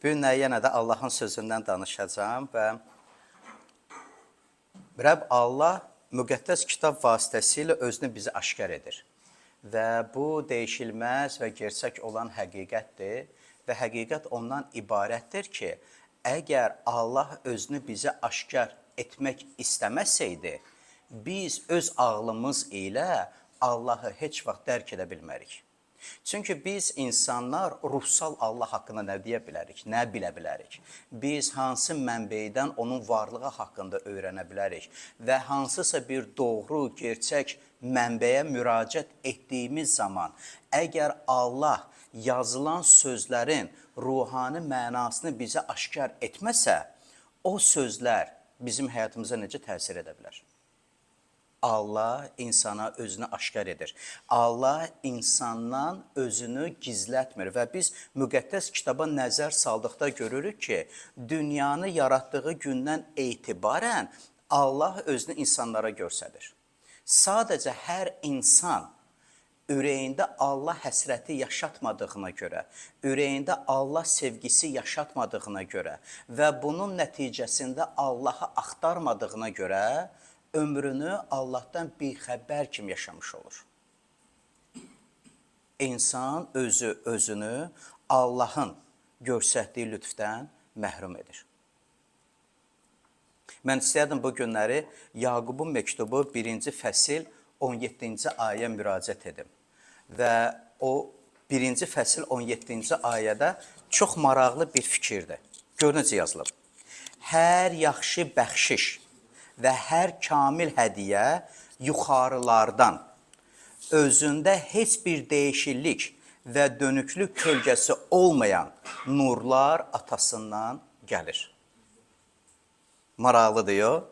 Bu gün yenə də Allahın sözündən danışacağım və Rəbb Allah müqəddəs kitab vasitəsilə özünü bizə aşkar edir. Və bu dəyişilməz və gerçək olan həqiqətdir və həqiqət ondan ibarətdir ki, əgər Allah özünü bizə aşkar etmək istəməsəydi, biz öz ağlımız ilə Allahı heç vaxt dərk edə bilmərik. Çünki biz insanlar ruhsal Allah haqqında nə deyə bilərik, nə bilə bilərik? Biz hansı mənbəydən onun varlığı haqqında öyrənə bilərik və hansısa bir doğru, gerçək mənbəyə müraciət etdiyimiz zaman, əgər Allah yazılan sözlərin ruhani mənasını bizə aşkar etməsə, o sözlər bizim həyatımıza necə təsir edə bilər? Allah insana özünü aşkar edir. Allah insandan özünü gizlətmir və biz müqəddəs kitaba nəzər saldıqda görürük ki, dünyanı yaratdığı gündən etibarən Allah özünü insanlara göstərir. Sadəcə hər insan ürəyində Allah həsrəti yaşatmadığına görə, ürəyində Allah sevgisi yaşatmadığına görə və bunun nəticəsində Allahı axtarmadığına görə ömrünü Allahdan bixəbər kimi yaşamış olur. İnsan özünü Allahın göstərdiyi lütfdən məhrum edir. Mən istəyərdim bu günləri Yaqubun məktubu 1-ci fəsil 17-ci ayə müraciət edim. Və o 1-ci fəsil 17-ci ayədə çox maraqlı bir fikirdir. Gör necə yazılıb. Hər yaxşı bəxşiş və hər kamil hədiyyə yuxarılardan, özündə heç bir dəyişiklik və dönüklük kölgəsi olmayan nurlar atasından gəlir. Maraqlıdır, yox?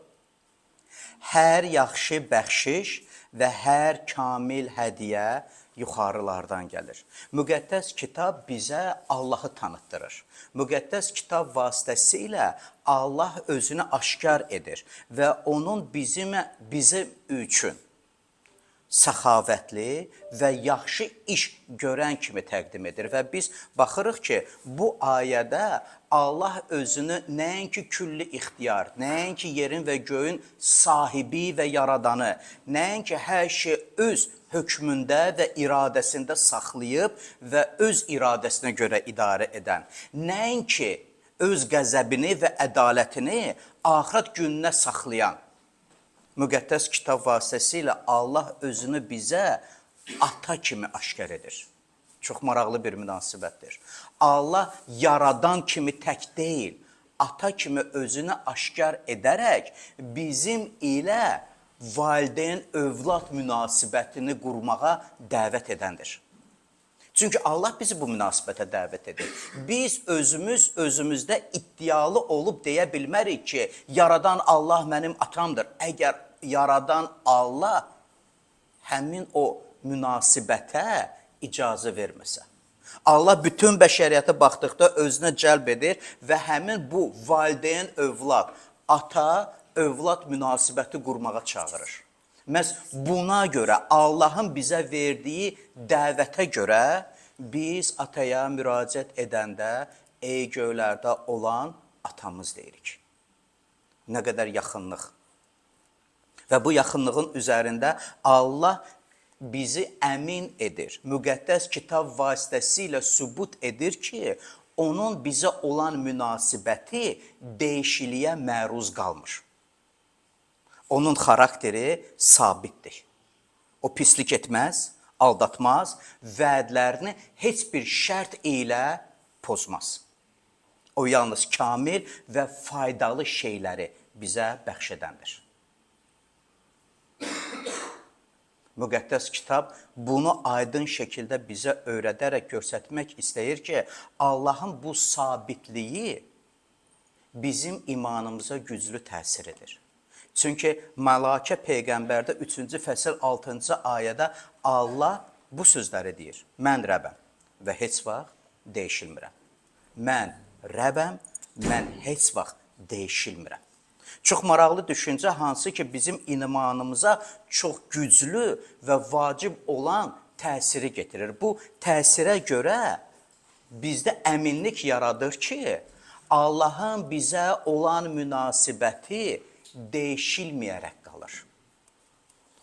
Hər yaxşı bəxşiş və hər kamil hədiyyə yuxarılardan gəlir. Müqəddəs kitab bizə Allahı tanıtdırır. Müqəddəs kitab vasitəsilə Allah özünü aşkar edir və onun bizim üçün səxavətli və yaxşı iş görən kimi təqdim edir. Və biz baxırıq ki, bu ayədə Allah özünü nəinki külli ixtiyar, nəinki yerin və göyün sahibi və yaradanı, nəinki hər şey öz hökmündə və iradəsində saxlayıb və öz iradəsinə görə idarə edən, nəinki öz qəzəbini və ədalətini axirət gününə saxlayan, müqəddəs kitab vasitəsilə Allah özünü bizə ata kimi aşkar edir. Çox maraqlı bir münasibətdir. Allah yaradan kimi tək deyil, ata kimi özünü aşkar edərək bizim ilə valideyn-övlad münasibətini qurmağa dəvət edəndir. Çünki Allah bizi bu münasibətə dəvət edir. Biz özümüzdə iddialı olub deyə bilmərik ki, yaradan Allah mənim atamdır. Əgər yaradan Allah həmin o münasibətə icazə verməsə. Allah bütün bəşəriyyətə baxdıqda özünə cəlb edir və həmin bu valideyn-övlad, ata-övlad münasibəti qurmağa çağırır. Məhz buna görə, Allahın bizə verdiyi dəvətə görə biz ataya müraciət edəndə ey göylərdə olan atamız deyirik. Nə qədər yaxınlıq. Və bu yaxınlığın üzərində Allah bizi əmin edir. Müqəddəs kitab vasitəsilə sübut edir ki, onun bizə olan münasibəti dəyişikliyə məruz qalmır. Onun xarakteri sabitdir. O pislik etməz, aldatmaz, vədlərini heç bir şərt ilə pozmaz. O yalnız kamil və faydalı şeyləri bizə bəxş edəndir. Müqəddəs kitab bunu aydın şəkildə bizə öyrədərək göstərmək istəyir ki, Allahın bu sabitliyi bizim imanımıza güclü təsir edir. Çünki Məlakə Peyğəmbərdə 3-cü fəsil 6-cı ayədə Allah bu sözləri deyir. Mən Rəbəm və heç vaxt dəyişilmirəm. Mən Rəbəm, mən heç vaxt dəyişilmirəm. Çox maraqlı düşüncə hansı ki, bizim imanımıza çox güclü və vacib olan təsiri getirir. Bu təsirə görə bizdə əminlik yaradır ki, Allahın bizə olan münasibəti dəyişilməyərək qalır.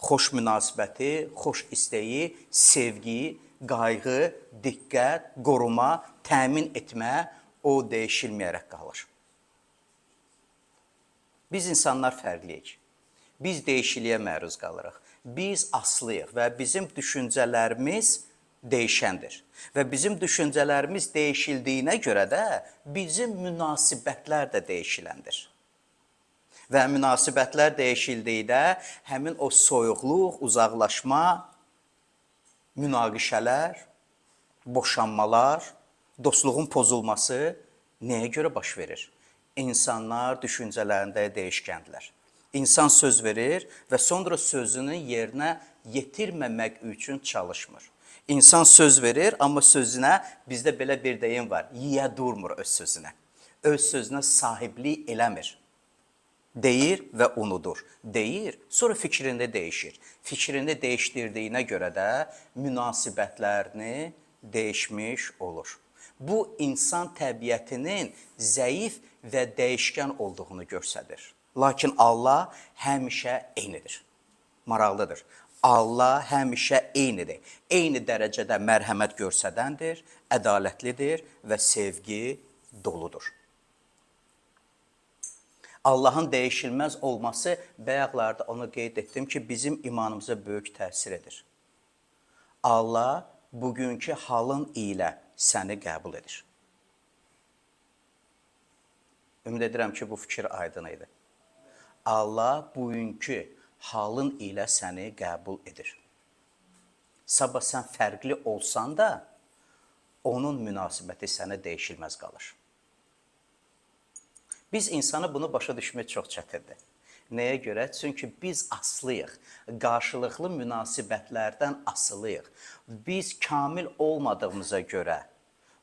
Xoş münasibəti, xoş istəyi, sevgi, qayğı, diqqət, qoruma, təmin etmə o dəyişilməyərək qalır. Biz insanlar fərqliyik. Biz dəyişikliyə məruz qalırıq. Biz aslıyıq və bizim düşüncələrimiz dəyişəndir. Və bizim düşüncələrimiz dəyişildiyinə görə də bizim münasibətlər də dəyişiləndir. Və münasibətlər dəyişildikdə həmin o soyuqluq, uzaqlaşma, münaqişələr, boşanmalar, dostluğun pozulması nəyə görə baş verir? İnsanlar düşüncələrində dəyişkəndirlər. İnsan söz verir və sonra sözünü yerinə yetirməmək üçün çalışmır. İnsan söz verir, amma sözünə bizdə belə bir deyim var, yiyə durmur öz sözünə. Öz sözünə sahiblik eləmir. Deyir və unudur. Deyir, sonra fikrini dəyişir. Fikrini dəyişdirdiyinə görə də münasibətlərini dəyişmiş olur. Bu, insan təbiətinin zəif və dəyişkən olduğunu göstərir. Lakin Allah həmişə eynidir. Maraqlıdır. Allah həmişə eynidir. Eyni dərəcədə mərhəmət göstərəndir, ədalətlidir və sevgi doludur. Allahın dəyişilməz olması, bayaqlarda onu qeyd etdim ki, bizim imanımıza böyük təsir edir. Allah bugünkü halın ilə səni qəbul edir. Ümid edirəm ki, bu fikir aydın idi. Allah bugünkü halın ilə səni qəbul edir. Sabah sən fərqli olsan da, onun münasibəti sənə dəyişilməz qalır. Biz insanı bunu başa düşmək çox çətindir. Nəyə görə? Çünki biz aslıyıq, qarşılıqlı münasibətlərdən asılıyıq. Biz kamil olmadığımıza görə,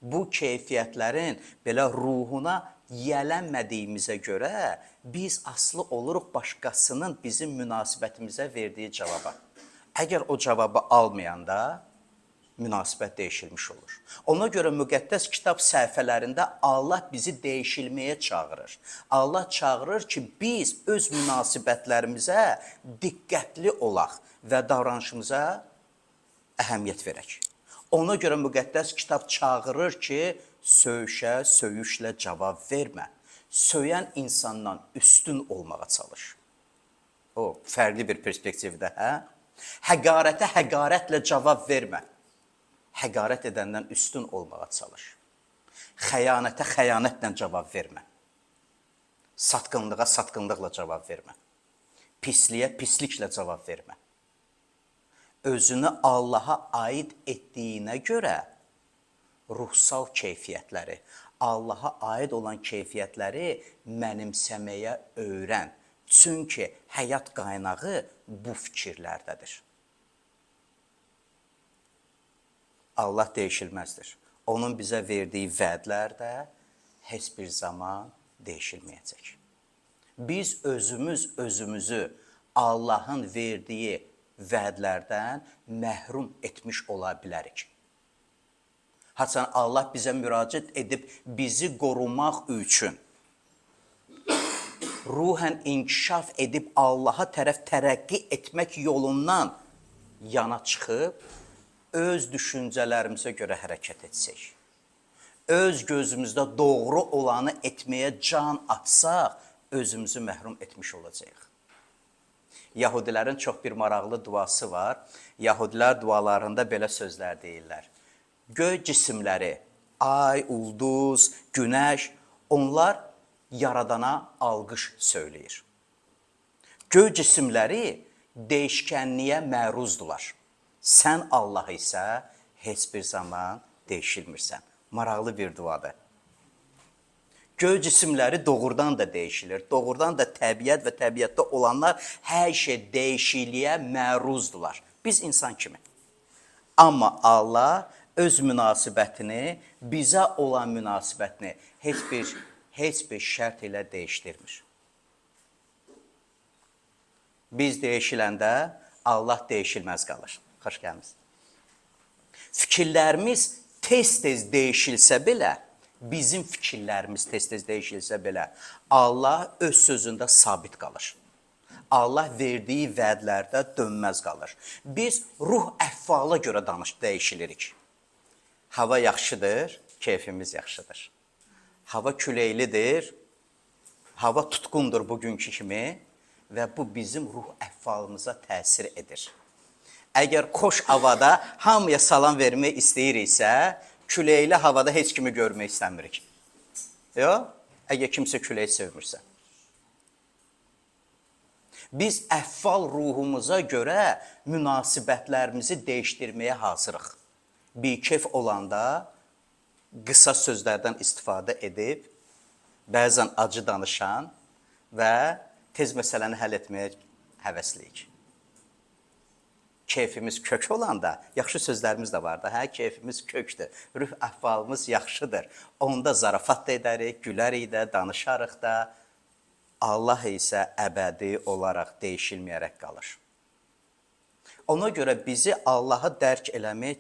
bu keyfiyyətlərin belə ruhuna yiyələnmədiyimizə görə biz asılı oluruq başqasının bizim münasibətimizə verdiyi cavaba. Əgər o cavabı almayanda münasibət dəyişilmiş olur. Ona görə müqəddəs kitab səhifələrində Allah bizi dəyişilməyə çağırır. Allah çağırır ki, biz öz münasibətlərimizə diqqətli olaq və davranışımıza əhəmiyyət verək. Ona görə müqəddəs kitab çağırır ki, söyüşə, söyüşlə cavab vermə. Söyən insandan üstün olmağa çalış. O, fərqli bir perspektivdə, hə? Həqarətə həqarətlə cavab vermə. Həqarət edəndən üstün olmağa çalış. Xəyanətə xəyanətlə cavab vermə. Satqınlığa satqınlıqla cavab vermə. Pisliyə pisliklə cavab vermə. Özünü Allaha aid etdiyinə görə ruhsal keyfiyyətləri, Allaha aid olan keyfiyyətləri mənimsəməyə öyrən. Çünki həyat qaynağı bu fikirlərdədir. Allah dəyişilməzdir. Onun bizə verdiyi vədlər də heç bir zaman dəyişilməyəcək. Biz özümüzü Allahın verdiyi vədlərdən məhrum etmiş ola bilərik. Haçan Allah bizə müraciət edib bizi qorumaq üçün ruhən inkişaf edib Allaha tərəf tərəqqi etmək yolundan yana çıxıb öz düşüncələrimizə görə hərəkət etsək. Öz gözümüzdə doğru olanı etməyə can atsaq, özümüzü məhrum etmiş olacağıq. Yahudilərin çox bir maraqlı duası var. Yahudilər dualarında belə sözlər deyirlər. Göy cisimləri, ay, ulduz, günəş, onlar yaradana alqış söyləyir. Göy cisimləri dəyişkənliyə məruzdular. Sən Allah isə heç bir zaman dəyişilmirsən. Maraqlı bir duadır. Göy cisimləri doğrudan da dəyişilir. Doğrudan da təbiət və təbiətdə olanlar hər şey dəyişikliyə məruzdular. Biz insan kimi. Amma Allah öz münasibətini, bizə olan münasibətini heç bir şərt ilə dəyişdirmir. Biz dəyişiləndə Allah dəyişilməz qalır. Xoş gəlmisiniz. Fikirlərimiz tez-tez dəyişilsə belə, bizim fikirlərimiz tez-tez dəyişilsə belə, Allah öz sözündə sabit qalır. Allah verdiyi vədlərdə dönməz qalır. Biz ruh əhvala görə dəyişilirik. Hava yaxşıdır, keyfimiz yaxşıdır. Hava küləklidir, hava tutqundur bugünkü kimi və bu bizim ruh əhvalımıza təsir edir. Əgər xoş havada hamıya salam vermək istəyiriksə, küləkli havada heç kimi görmək istəmirik. Yox, əgər kimsə küləyi sevmirsə. Biz əhval ruhumuza görə münasibətlərimizi dəyişdirməyə hazırıq. Bir keyf olanda qısa sözlərdən istifadə edib, bəzən acı danışan və tez məsələni həll etməyə həvəsliyik. Keyfimiz kök olanda, yaxşı sözlərimiz də var da, hə, keyfimiz kökdür, ruh əhvalımız yaxşıdır. Onda zarafat da edərik, gülərik də, danışarıq da. Allah isə əbədi olaraq dəyişilməyərək qalır. Ona görə bizi Allahı dərk eləmək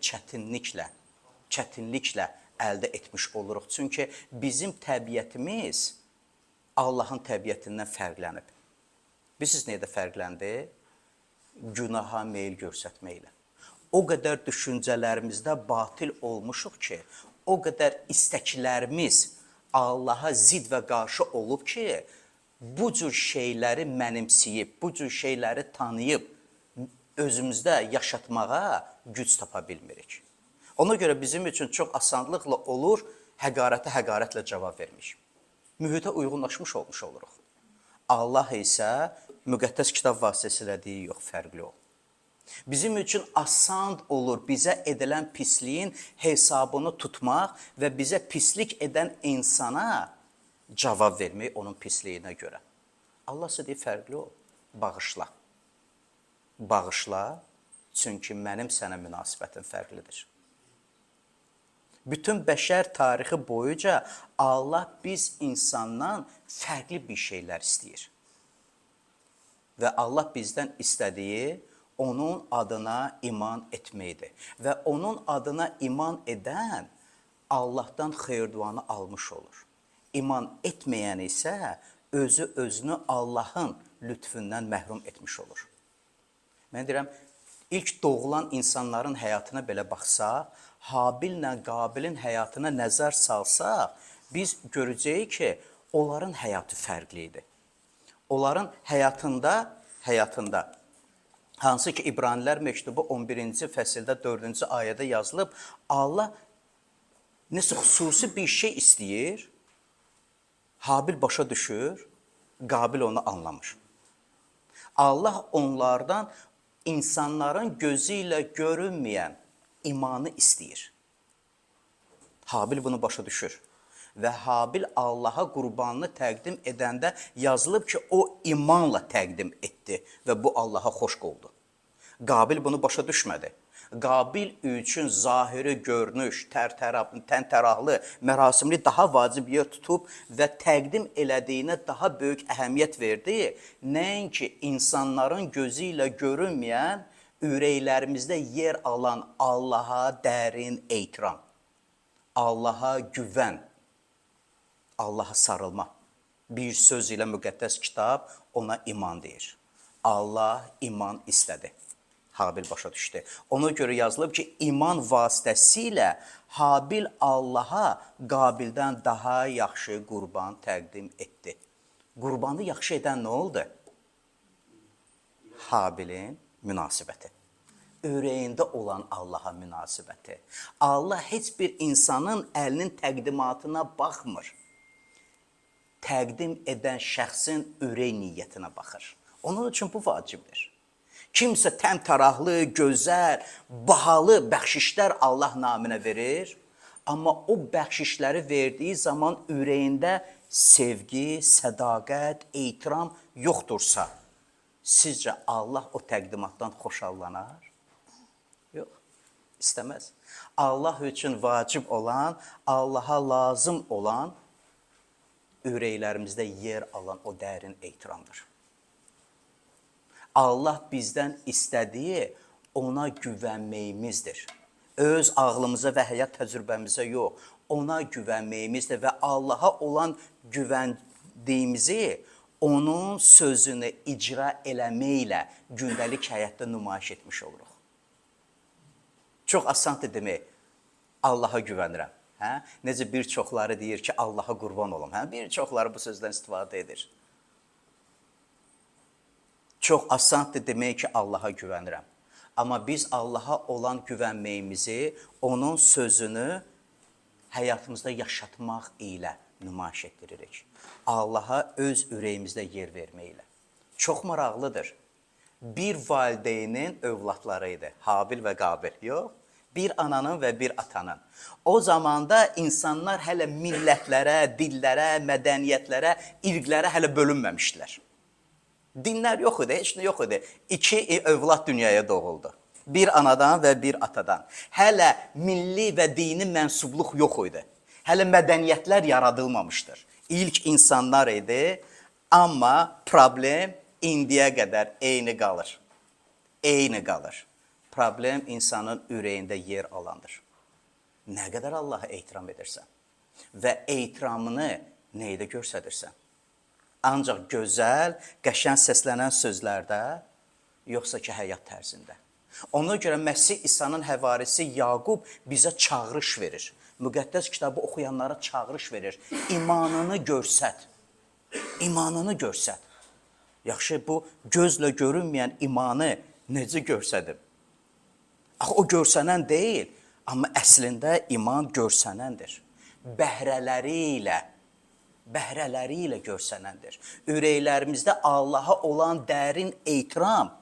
çətinliklə əldə etmiş oluruq. Çünki bizim təbiətimiz Allahın təbiətindən fərqlənib. Bilirsiniz nəyə də fərqləndi? Günaha meyil göstərməklə. O qədər düşüncələrimizdə batil olmuşuq ki, o qədər istəklərimiz Allaha zid və qarşı olub ki, bu cür şeyləri mənimsəyib, bu cür şeyləri tanıyıb, özümüzdə yaşatmağa güc tapa bilmirik. Ona görə bizim üçün çox asanlıqla olur, həqarətə həqarətlə cavab vermiş. Mühitə uyğunlaşmış olmuş oluruq. Allah isə müqəddəs kitab vasitəsilə deyir, yox, fərqli ol. Bizim üçün asan olur bizə edilən pisliyin hesabını tutmaq və bizə pislik edən insana cavab vermək onun pisliyinə görə. Allah isə deyir, fərqli ol, bağışla. Bağışla, çünki mənim sənə münasibətim fərqlidir. Bütün bəşər tarixi boyunca Allah biz insandan fərqli bir şeylər istəyir. Və Allah bizdən istədiyi onun adına iman etməkdir. Və onun adına iman edən Allahdan xeyir-duanı almış olur. İman etməyən isə özünü Allahın lütfündən məhrum etmiş olur. Mən deyirəm, ilk doğulan insanların həyatına belə baxsaq, Habillə Qabilin həyatına nəzər salsaq, biz görəcəyik ki, onların həyatı fərqli idi. Onların həyatında, hansı ki İbranilər məktubu 11-ci fəsildə 4-cü ayədə yazılıb, Allah nəsə xüsusi bir şey istəyir, Habil başa düşür, Qabil onu anlamır. Allah onlardan insanların gözü ilə görünməyən imanı istəyir. Habil bunu başa düşür. Və Habil Allaha qurbanını təqdim edəndə yazılıb ki, o imanla təqdim etdi və bu Allaha xoş oldu. Qabil bunu başa düşmədi. Qabil üçün zahiri görünüş, təntəraqlı, mərasimli daha vacib yer tutub və təqdim elədiyinə daha böyük əhəmiyyət verdi. Nəinki insanların gözü ilə görünməyən, ürəklərimizdə yer alan Allaha dərin ehtiram, Allaha güvən, Allaha sarılma. Bir söz ilə müqəddəs kitab ona iman deyir. Allah iman istədi. Habil başa düşdü. Ona görə yazılıb ki, iman vasitəsilə Habil Allaha Qabildən daha yaxşı qurban təqdim etdi. Qurbanı yaxşı edən nə oldu? Habilin münasibəti. Ürəyində olan Allaha münasibəti. Allah heç bir insanın əlinin təqdimatına baxmır. Təqdim edən şəxsin ürək niyyətinə baxır. Onun üçün bu vacibdir. Kimsə təmtəraqlı, gözəl, bahalı bəxşişlər Allah naminə verir, amma o bəxşişləri verdiyi zaman ürəyində sevgi, sədaqət, ehtiram yoxdursa, sizcə Allah o təqdimatdan xoşallanar? Yox, istəməz. Allah üçün vacib olan, Allaha lazım olan ürəklərimizdə yer alan o dərin ehtiramdır. Allah bizdən istədiyi ona güvənməyimizdir. öz ağlımıza və həyat təcrübəmizə yox, ona güvənməyimizdir və Allaha olan güvəndiyimizi onun sözünü icra eləməklə gündəlik həyatda nümayiş etmiş oluruq. Çox asandır demək, Allaha güvənirəm. Hə? Necə bir çoxları deyir ki, Allaha qurban olum. Hə? Bir çoxları bu sözdən istifadə edir. Çox asandır demək ki, Allaha güvənirəm. Amma biz Allaha olan güvənməyimizi, onun sözünü həyatımızda yaşatmaq ilə nümayiş etdiririk. Allaha öz ürəyimizdə yer verməklə. Çox maraqlıdır. Bir valideynin övladları idi, Habil və Qabil. Yox, bir ananın və bir atanın. O zamanda insanlar hələ millətlərə, dillərə, mədəniyyətlərə, irqlərə hələ bölünməmişdilər. Dinlər yox idi, heç nə yox idi. İki övlad dünyaya doğuldu. Bir anadan və bir atadan. Hələ milli və dini mənsubluq yox idi. Hələ mədəniyyətlər yaradılmamışdır. İlk insanlar idi, amma problem indiyə qədər eyni qalır. Eyni qalır. Problem insanın ürəyində yer alandır. Nə qədər Allaha ehtiram edirsən və ehtiramını neydə göstərirsən? Ancaq gözəl, qəşəng səslənən sözlərdə, yoxsa ki, həyat tərzində. Ona görə Məsih İsa'nın həvarisi Yaqub bizə çağırış verir. Müqəddəs kitabı oxuyanlara çağırış verir. İmanını görsət. İmanını görsət. Yaxşı, bu gözlə görünməyən imanı necə görsədim? Axı, o görsənən deyil, amma əslində iman görsənəndir. Bəhrələri ilə görsənəndir. Ürəklərimizdə Allaha olan dərin ehtiram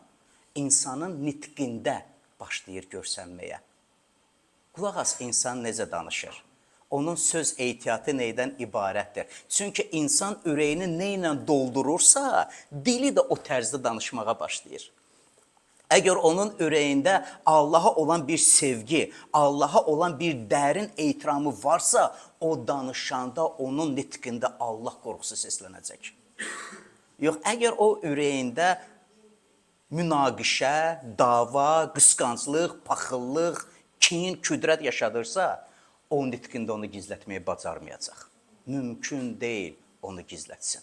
insanın nitqində başlayır görsənməyə. Qulaq as, insan necə danışır? Onun söz ehtiyatı neydən ibarətdir? Çünki insan ürəyini neynə doldurursa, dili də o tərzdə danışmağa başlayır. Əgər onun ürəyində Allaha olan bir sevgi, Allaha olan bir dərin ehtiramı varsa, o danışanda onun nitqində Allah qorxusu səslənəcək. Yox, əgər o ürəyində münaqişə, dava, qısqanclıq, paxıllıq, kin, küdrət yaşadırsa, o nitqində onu gizlətməyə bacarmayacaq. Mümkün deyil onu gizlətsin.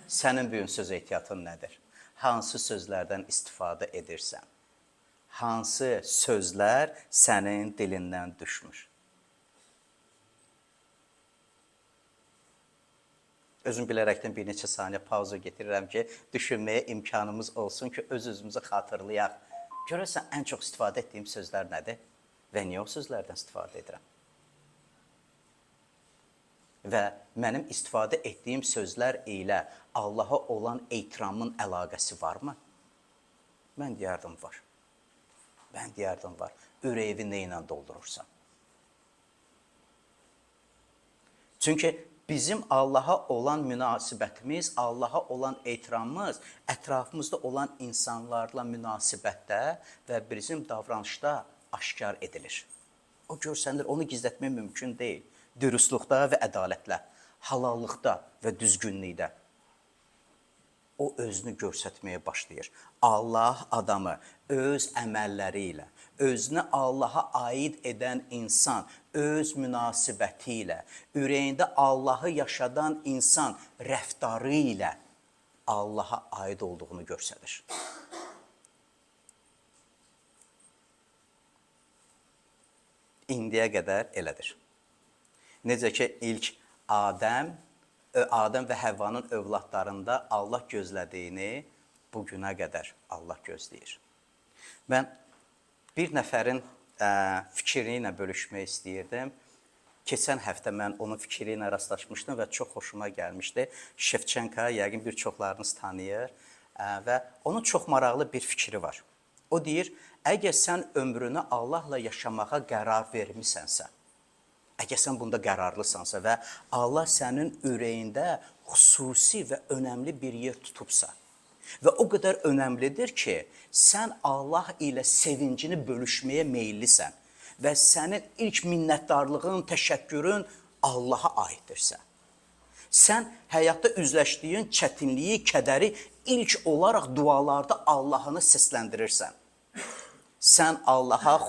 Sənin bugün söz ehtiyatın nədir? Hansı sözlərdən istifadə edirsən? Hansı sözlər sənin dilindən düşmür? Özüm bilərəkdən bir neçə saniyə pauza getirirəm ki, düşünməyə imkanımız olsun ki, öz-özümüzü xatırlayaq. Görürsən, ən çox istifadə etdiyim sözlər nədir? Və niyə o sözlərdən istifadə edirəm? Və mənim istifadə etdiyim sözlər ilə Allaha olan ehtiramın əlaqəsi varmı? Mən deyərdim var. Mən deyərdim var. Ürəyi nə ilə doldurursan? Çünki bizim Allaha olan münasibətimiz, Allaha olan ehtiramımız ətrafımızda olan insanlarla münasibətdə və bizim davranışda aşkar edilir. O görsənir, onu gizlətmək mümkün deyil. Dürüstlükdə və ədalətlə, halallıqda və düzgünlükdə. O özünü göstərməyə başlayır. Allah adamı öz əməlləri ilə, özünü Allaha aid edən insan öz münasibəti ilə, ürəyində Allahı yaşadan insan rəftarı ilə Allaha aid olduğunu göstərir. İndiyə qədər elədir. Necə ki, ilk Adəm və Həvvanın övladlarında Allah gözlədiyini bugünə qədər Allah gözləyir. Mən bir nəfərin fikri ilə bölüşmək istəyirdim. Keçən həftə mən onun fikri ilə rastlaşmışdım və çox xoşuma gəlmişdi. Şevçenko, yəqin bir çoxlarınız tanıyır və onun çox maraqlı bir fikri var. O deyir, əgər sən ömrünü Allahla yaşamağa qərar vermisənsə, əgər sən bunda qərarlısansa və Allah sənin ürəyində xüsusi və önəmli bir yer tutubsa və o qədər önəmlidir ki, sən Allah ilə sevincini bölüşməyə meyillisən və sənin ilk minnətdarlığın, təşəkkürün Allaha aiddirsə, sən həyatda üzləşdiyin çətinliyi, kədəri ilk olaraq dualarda Allahını səsləndirirsən. sən Allaha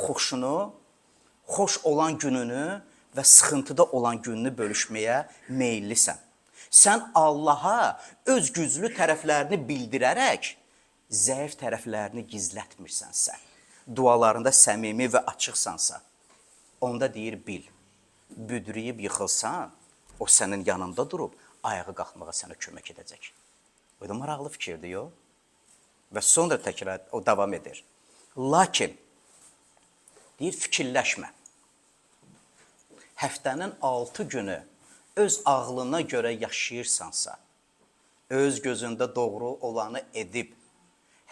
xoş olan gününü və sıxıntıda olan gününü bölüşməyə meyillisən. Sən Allaha öz güclü tərəflərini bildirərək zəif tərəflərini gizlətmirsənsə, dualarında səmimi və açıqsansa, onda deyir bil, büdrüyüb yıxılsan, o sənin yanında durub ayağa qalxmağa sənə kömək edəcək. Bu da maraqlı fikirdir, yox? Və sonra təkrar o davam edir. Lakin, deyir, fikirləşmə. Həftənin 6 günü öz ağlına görə yaşayırsansa, öz gözündə doğru olanı edib,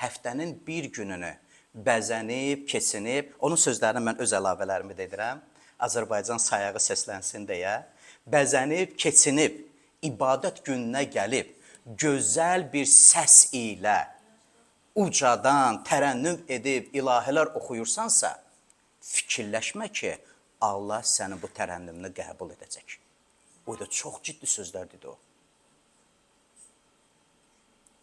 həftənin bir gününü bəzənib, keçinib, onun sözlərini mən öz əlavələrimi dedirəm, Azərbaycan sayağı səslənsin deyə, bəzənib, keçinib, ibadət gününə gəlib, gözəl bir səs ilə ucadan tərənnüm edib, ilahilər oxuyursansa, fikirləşmə ki, Allah sənin bu tərənnümünü qəbul edəcək. O da çox ciddi sözlər dedi o.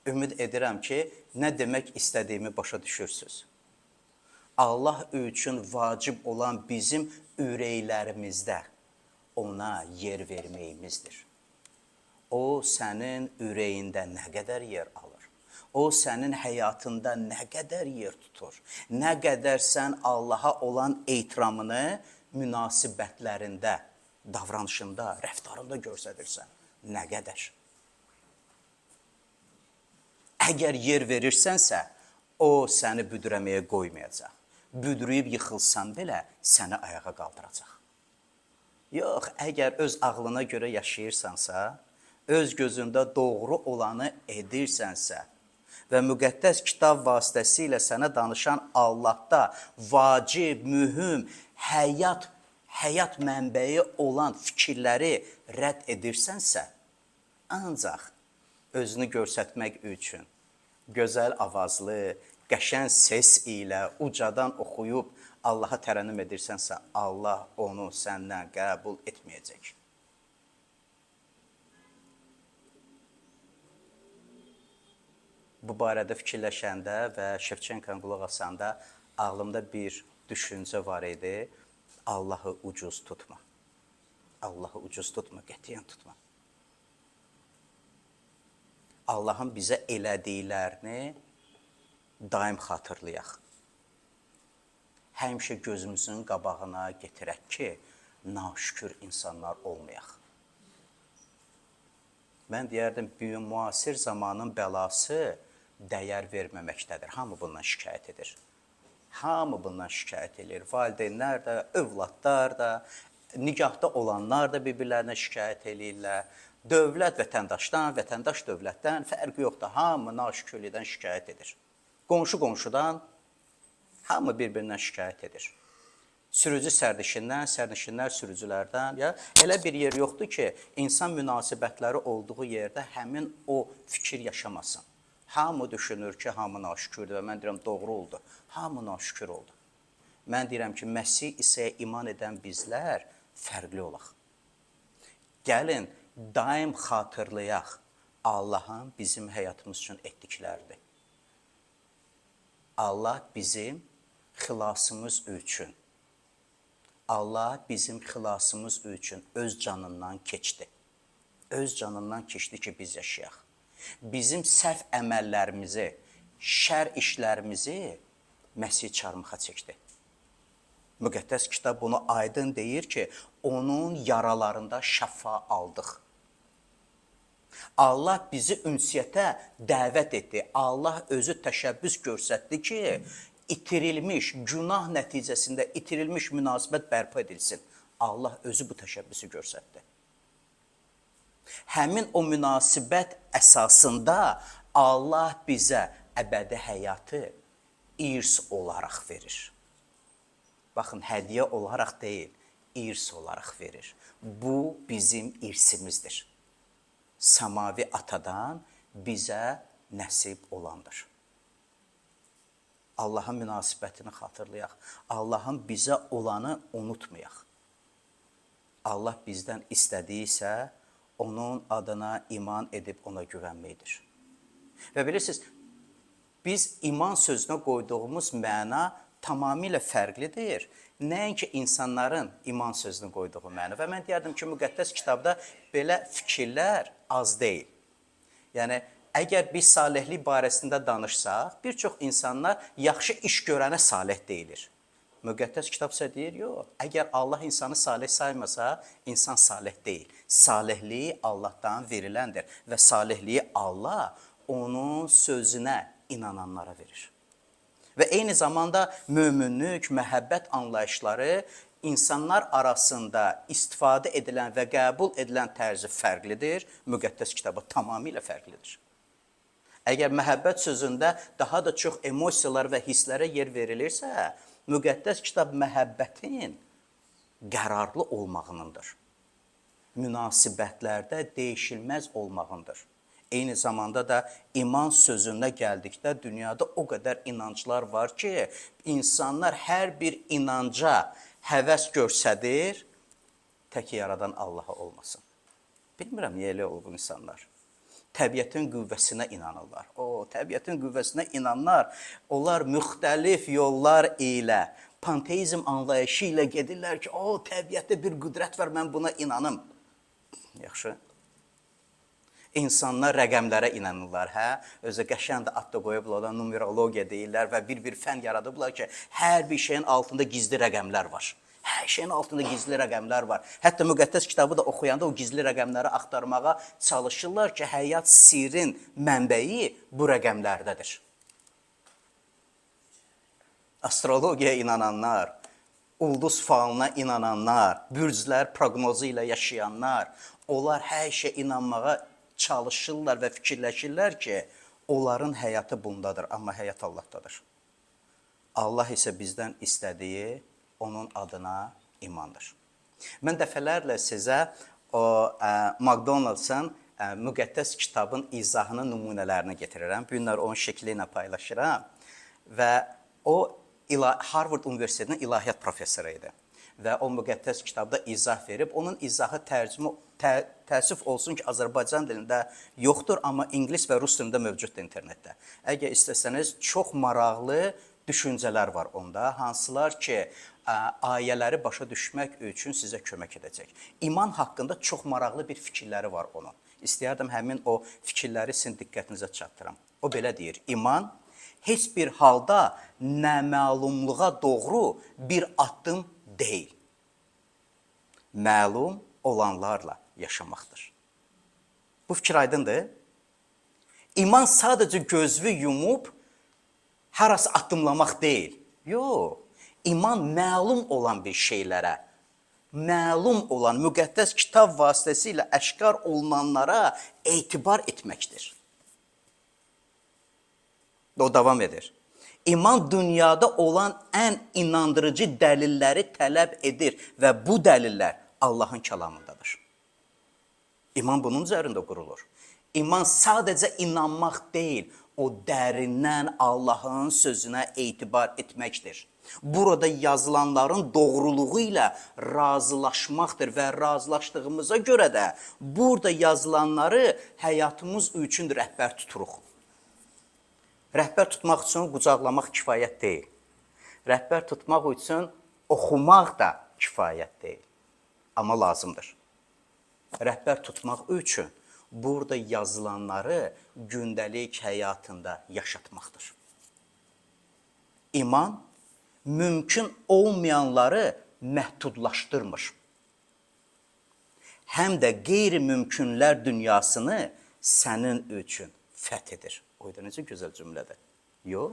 Ümid edirəm ki, nə demək istədiyimi başa düşürsünüz. Allah üçün vacib olan bizim ürəklərimizdə ona yer verməyimizdir. O, sənin ürəyində nə qədər yer alır? O, sənin həyatında nə qədər yer tutur? Nə qədər sən Allaha olan ehtiramını münasibətlərində, davranışında, rəftarında göstərirsən? Nə qədər? Əgər yer verirsənsə, o səni büdrəməyə qoymayacaq. Büdrüyüb yıxılsan belə səni ayağa qaldıracaq. Yox, əgər öz ağlına görə yaşayırsansa, öz gözündə doğru olanı edirsənsə və müqəddəs kitab vasitəsilə sənə danışan Allahda vacib, mühüm, həyat mənbəyi olan fikirləri rədd edirsənsə, ancaq özünü göstərmək üçün gözəl avazlı, qəşəng səs ilə ucadan oxuyub Allaha tərənnüm edirsənsə, Allah onu səndən qəbul etməyəcək. Bu barədə fikirləşəndə və Şevçenko'nun qulaq asanda ağlımda bir düşüncə var idi. Allahı ucuz tutma. Allahı ucuz tutma, qətiyyən tutma. Allahın bizə elədiklərini daim xatırlayaq. Həmişə gözümüzün qabağına getirək ki, naşükür insanlar olmayaq. Mən deyərdim, müasir zamanın bəlası dəyər verməməkdədir. Hamı bundan şikayət edir. Hamı bundan şikayət edir. Valideynlər də, övladlar da, nigahda olanlar da bir-birlərinə şikayət edirlər. Dövlət vətəndaşdan, vətəndaş dövlətdən fərqi yoxdur. Hamı naşükürlükdən şikayət edir. Qonşu qonşudan hamı bir-birindən şikayət edir. Sürücü sərnişindən, sərnişinlər sürücülərdən, ya elə bir yer yoxdur ki, insan münasibətləri olduğu yerdə həmin o fikir yaşamasın. Hamı düşünür ki, hamı naşükürdür və mən deyirəm, doğru oldu. Hamı naşükür oldu. Mən deyirəm ki, Məsih İsa'ya iman edən bizlər fərqli olaq. Gəlin, daim xatırlayaq Allahın bizim həyatımız üçün etdikləridir. Allah bizim xilasımız üçün, Allah bizim xilasımız üçün öz canından keçdi. Öz canından keçdi ki, biz yaşayaq. Bizim səhv əməllərimizi, şər işlərimizi Məsih çarmıxa çəkdi. Müqəddəs kitab bunu aydın deyir ki, onun yaralarında şəfa aldıq. Allah bizi ünsiyyətə dəvət etdi. Allah özü təşəbbüs göstərdi ki, itirilmiş, günah nəticəsində itirilmiş münasibət bərpa edilsin. Allah özü bu təşəbbüsü göstərdi. Həmin o münasibət əsasında Allah bizə əbədi həyatı irs olaraq verir. Baxın, hədiyyə olaraq deyil, irs olaraq verir. Bu bizim irsimizdir. Samavi atadan bizə nəsib olandır. Allahın münasibətini xatırlayaq. Allahın bizə olanı unutmayaq. Allah bizdən istədiyi isə onun adına iman edib ona güvənməkdir. Və bilirsiniz, biz iman sözünə qoyduğumuz məna tamamilə fərqlidir. Nəinki insanların iman sözünü qoyduğu məna. Və mən deyərdim ki, müqəddəs kitabda belə fikirlər az deyil. Yəni, əgər biz salihlik barəsində danışsaq, bir çox insanlar yaxşı iş görənə salih deyilir. Müqəddəs kitab isə deyir, yox, əgər Allah insanı salih saymasa, insan salih deyil. Salihliyi Allahdan veriləndir və salihliyi Allah onun sözünə inananlara verir. Və eyni zamanda möminlük, məhəbbət anlayışları insanlar arasında istifadə edilən və qəbul edilən tərzi fərqlidir, müqəddəs kitabı tamamilə fərqlidir. Əgər məhəbbət sözündə daha da çox emosiyalar və hisslərə yer verilirsə, müqəddəs kitab məhəbbətin qərarlı olmağınındır. Münasibətlərdə dəyişilməz olmağındır. Eyni zamanda da iman sözünə gəldikdə dünyada o qədər inanclar var ki, insanlar hər bir inanca həvəs görsədir, tək yaradan Allaha olmasın. Bilmirəm, niyə elə olur bu insanlar. Təbiətin qüvvəsinə inanırlar. Təbiətin qüvvəsinə inanlar, onlar müxtəlif yollar ilə, panteizm anlayışı ilə gedirlər ki, təbiətdə bir qüdrət var, mən buna inanım. Yaxşı. İnsanlar rəqəmlərə inanırlar, özü qəşəng də ad da qoyublar, numerologiya deyirlər və bir fən yaradıblar ki, hər bir şeyin altında gizli rəqəmlər var. Hər şeyin altında gizli rəqəmlər var. Hətta müqəddəs kitabı da oxuyanda o gizli rəqəmləri axtarmağa çalışırlar ki, həyat sirrin mənbəyi bu rəqəmlərdədir. Astrologiyaya inananlar, ulduz falına inananlar, bürclər proqnozu ilə yaşayanlar, onlar hər şeyə inanmağa çalışırlar və fikirləşirlər ki, onların həyatı bundadır, amma həyat Allahdadır. Allah isə bizdən istədiyi onun adına imandır. Mən dəfələrlə sizə o McDonald's-ın müqəddəs kitabın izahının nümunələrini getirirəm. Bu günlər onun şəkli ilə paylaşıram və o Harvard Universitetinin ilahiyyat professoru idi və o müqəddəs kitabda izah verib, onun izahı təəssüf olsun ki, Azərbaycan dilində yoxdur, amma ingilis və rus dilində mövcuddur internetdə. Əgər istəsəniz, çox maraqlı düşüncələr var onda, hansılar ki, ayələri başa düşmək üçün sizə kömək edəcək. İman haqqında çox maraqlı bir fikirləri var onun. İstəyərdim həmin o fikirləri sizin diqqətinizə çatdıram. O belə deyir, iman heç bir halda naməlumluğa doğru bir addım deyil. Məlum olanlarla yaşamaqdır. Bu fikir aydındır. İman sadəcə gözünü yumub harası addımlamaq deyil. Yox, iman məlum olan bir şeylərə, məlum olan müqəddəs kitab vasitəsilə əşkar olunanlara etibar etməkdir. O davam edir. İman dünyada olan ən inandırıcı dəlilləri tələb edir və bu dəlillər Allahın kəlamındadır. İman bunun üzərində qurulur. İman sadəcə inanmaq deyil, o dərindən Allahın sözünə etibar etməkdir. Burada yazılanların doğruluğu ilə razılaşmaqdır və razılaşdığımıza görə də burada yazılanları həyatımız üçün rəhbər tuturuq. Rəhbər tutmaq üçün qucaqlamaq kifayət deyil. Rəhbər tutmaq üçün oxumaq da kifayət deyil. Amma lazımdır. Rəhbər tutmaq üçün burada yazılanları gündəlik həyatında yaşatmaqdır. İman mümkün olmayanları məhdudlaşdırmır. Həm də qeyri-mümkünlər dünyasını sənin üçün fəth edir. O da necə gözəl cümlədir. Yox.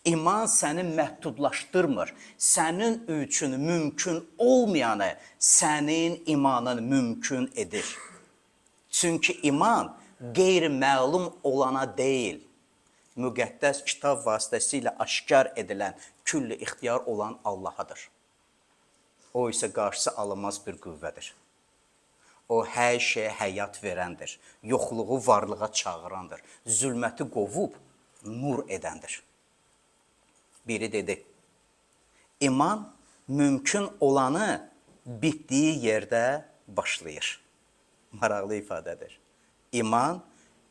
İman səni məhdudlaşdırmır. Sənin üçün mümkün olmayanı sənin imanın mümkün edir. Çünki iman qeyri-məlum olana deyil, müqəddəs kitab vasitəsilə aşkar edilən, külli ixtiyar olan Allahadır. O isə qarşısı alınmaz bir qüvvədir. O hər şeyə həyat verəndir, yoxluğu varlığa çağırandır, zülməti qovub nur edəndir. Biri dedi, iman mümkün olanı bitdiyi yerdə başlayır. Maraqlı ifadədir. İman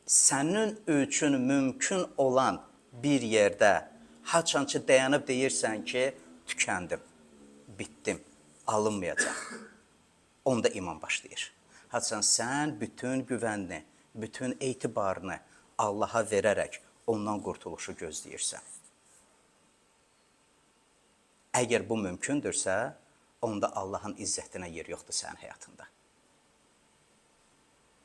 sənin üçün mümkün olan bir yerdə Haçan ki dayanıb deyirsən ki, tükəndim, bitdim, alınmayacaq. Onda iman başlayır. Haçan sən bütün güvənini, bütün etibarını Allaha verərək ondan qurtuluşu gözləyirsən. Əgər bu mümkündürsə, onda Allahın izzətinə yer yoxdur sənin həyatında.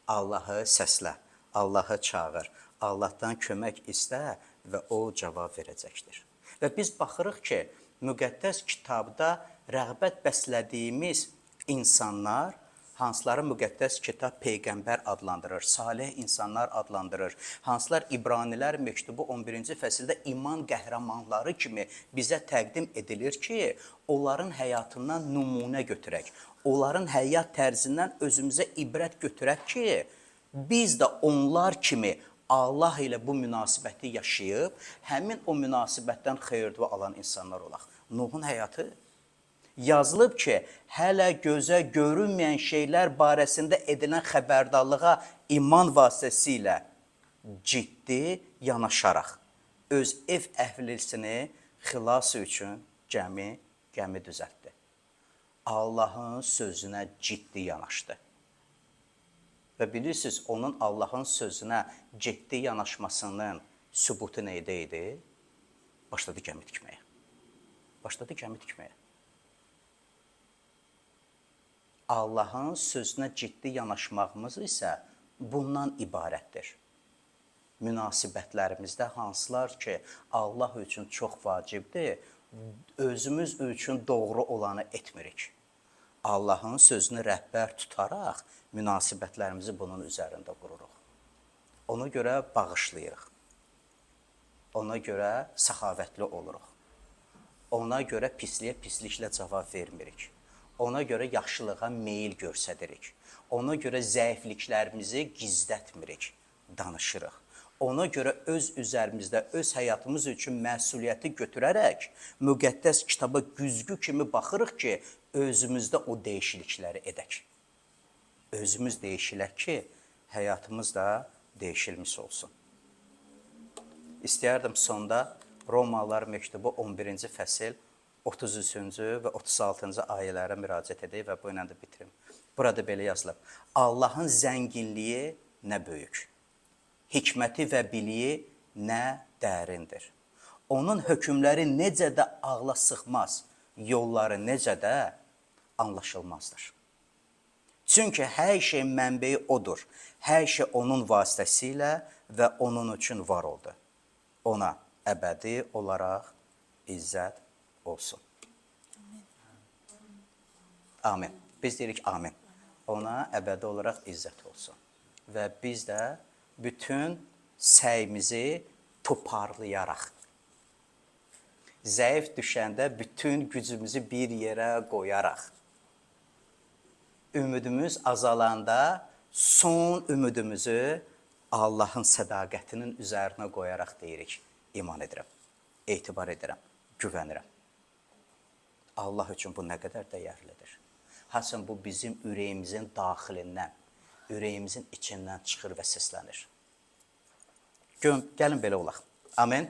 Allahı səslə, Allahı çağır, Allahdan kömək istə və o cavab verəcəkdir. Və biz baxırıq ki, müqəddəs kitabda rəğbət bəslədiyimiz insanlar, hansıları müqəddəs kitab Peyğəmbər adlandırır, salih insanlar adlandırır, hansılar İbranilər məktubu 11-ci fəsildə iman qəhrəmanları kimi bizə təqdim edilir ki, onların həyatından nümunə götürək, onların həyat tərzindən özümüzə ibrət götürək ki, biz də onlar kimi Allah ilə bu münasibəti yaşayıb, həmin o münasibətdən xeyir-dua alan insanlar olaq. Nuhun həyatı yazılıb ki, hələ gözə görünməyən şeylər barəsində edilən xəbərdarlığa iman vasitəsilə ciddi yanaşaraq, öz ev əhlisini xilas üçün gəmi düzəltdi. Allahın sözünə ciddi yanaşdı. Və bilirsiniz, onun Allahın sözünə ciddi yanaşmasının sübutu neydə idi? Başladı gəmi tikməyə. Başladı gəmi tikməyə. Allahın sözünə ciddi yanaşmağımız isə bundan ibarətdir. Münasibətlərimizdə hansılar ki, Allah üçün çox vacibdir, özümüz üçün doğru olanı etmirik. Allahın sözünü rəhbər tutaraq münasibətlərimizi bunun üzərində qururuq. Ona görə bağışlayırıq. Ona görə səxavətli oluruq. Ona görə pisliyə pisliklə cavab vermirik. Ona görə yaxşılığa meyil göstəririk. Ona görə zəifliklərimizi gizlətmirik, danışırıq. Ona görə öz üzərimizdə, öz həyatımız üçün məsuliyyəti götürərək müqəddəs kitaba güzgü kimi baxırıq ki, özümüzdə o dəyişiklikləri edək. Özümüz dəyişilək ki, həyatımız da dəyişilmiş olsun. İstəyərdim sonda Romalılar məktubu 11-ci fəsil 33-cü və 36-cı ayələrə müraciət edək və bu ilə də bitirim. Burada belə yazılıb. Allahın zənginliyi nə böyük, hikməti və biliyi nə dərindir. Onun hökmləri necə də ağla sıxmaz, yolları necə də anlaşılmazdır. Çünki hər şey mənbəyi odur, hər şey onun vasitəsilə və onun üçün var oldu. Ona əbədi olaraq izzət olsun. Amin. Biz deyirik amin. Ona əbədi olaraq izzət olsun. Və biz də bütün səyimizi toparlayaraq, zəif düşəndə bütün gücümüzü bir yerə qoyaraq, ümidimiz azalanda son ümidimizi Allahın sədaqətinin üzərinə qoyaraq deyirik, iman edirəm, etibar edirəm, güvənirəm. Allah üçün bu nə qədər dəyərlidir. Haçan bu bizim ürəyimizin daxilindən, ürəyimizin içindən çıxır və səslənir. Gəlin belə olaq. Amin.